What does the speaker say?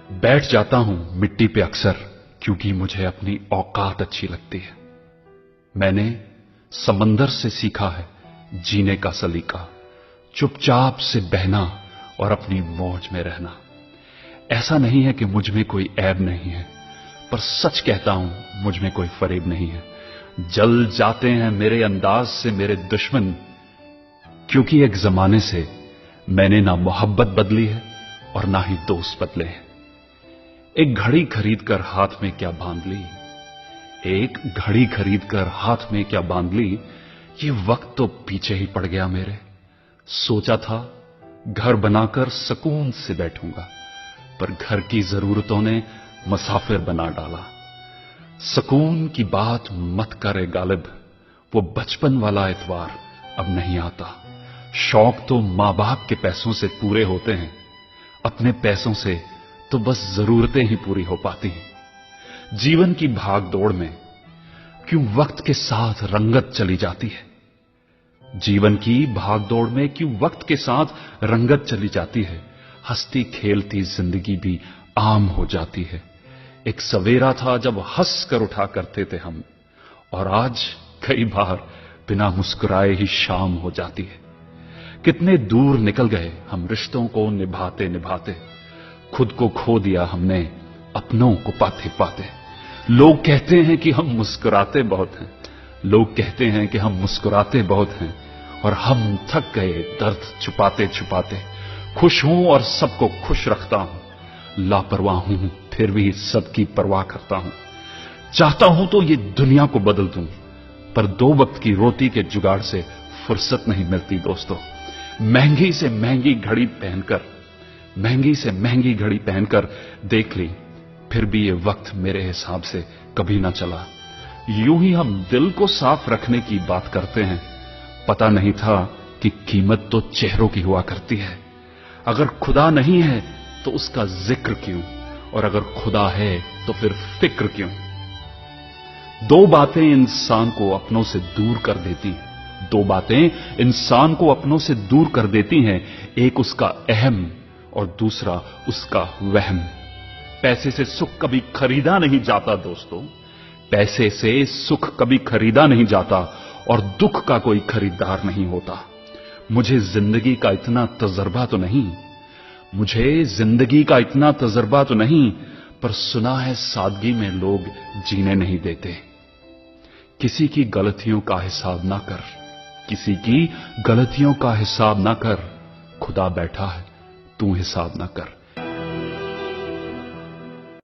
बैठ जाता हूं मिट्टी पे अक्सर, क्योंकि मुझे अपनी औकात अच्छी लगती है। मैंने समंदर से सीखा है जीने का सलीका, चुपचाप से बहना और अपनी मौज में रहना। ऐसा नहीं है कि मुझ में कोई ऐब नहीं है, पर सच कहता हूं मुझ में कोई फरेब नहीं है। जल जाते हैं मेरे अंदाज से मेरे दुश्मन, क्योंकि एक जमाने से मैंने ना मोहब्बत बदली है और ना ही दोस्त बदले हैं। एक घड़ी खरीद कर हाथ में क्या बांध ली, एक घड़ी खरीद कर हाथ में क्या बांध ली, ये वक्त तो पीछे ही पड़ गया मेरे। सोचा था घर बनाकर सुकून से बैठूंगा, पर घर की जरूरतों ने मुसाफिर बना डाला। सुकून की बात मत करे गालिब, वो बचपन वाला एतवार अब नहीं आता। शौक तो मां बाप के पैसों से पूरे होते हैं, अपने पैसों से तो बस जरूरतें ही पूरी हो पाती हैं। जीवन की भाग दौड़ में क्यों वक्त के साथ रंगत चली जाती है, जीवन की भाग दौड़ में क्यों वक्त के साथ रंगत चली जाती है। हंसती खेलती जिंदगी भी आम हो जाती है। एक सवेरा था जब हंस कर उठा करते थे हम, और आज कई बार बिना मुस्कुराए ही शाम हो जाती है। कितने दूर निकल गए हम रिश्तों को निभाते निभाते, खुद को खो दिया हमने अपनों को पाते पाते। लोग कहते हैं कि हम मुस्कुराते बहुत हैं, लोग कहते हैं कि हम मुस्कुराते बहुत हैं, और हम थक गए दर्द छुपाते छुपाते। खुश हूं और सबको खुश रखता हूं, लापरवाह हूं फिर भी सबकी परवाह करता हूं। चाहता हूं तो ये दुनिया को बदल दूं, पर दो वक्त की रोटी के जुगाड़ से फुर्सत नहीं मिलती दोस्तों। महंगी से महंगी घड़ी पहनकर, महंगी से महंगी घड़ी पहनकर देख ली, फिर भी ये वक्त मेरे हिसाब से कभी ना चला। यूं ही हम दिल को साफ रखने की बात करते हैं, पता नहीं था कि कीमत तो चेहरों की हुआ करती है। अगर खुदा नहीं है तो उसका जिक्र क्यों, और अगर खुदा है तो फिर फिक्र क्यों। दो बातें इंसान को अपनों से दूर कर देती हैं, दो बातें इंसान को अपनों से दूर कर देती हैं। एक उसका अहम और दूसरा उसका वहम। पैसे से सुख कभी खरीदा नहीं जाता दोस्तों, पैसे से सुख कभी खरीदा नहीं जाता, और दुख का कोई खरीदार नहीं होता। मुझे जिंदगी का इतना तजर्बा तो नहीं, मुझे जिंदगी का इतना तजर्बा तो नहीं, पर सुना है सादगी में लोग जीने नहीं देते। किसी की गलतियों का हिसाब ना कर, किसी की गलतियों का हिसाब ना कर, खुदा बैठा है तू हिसाब ना कर।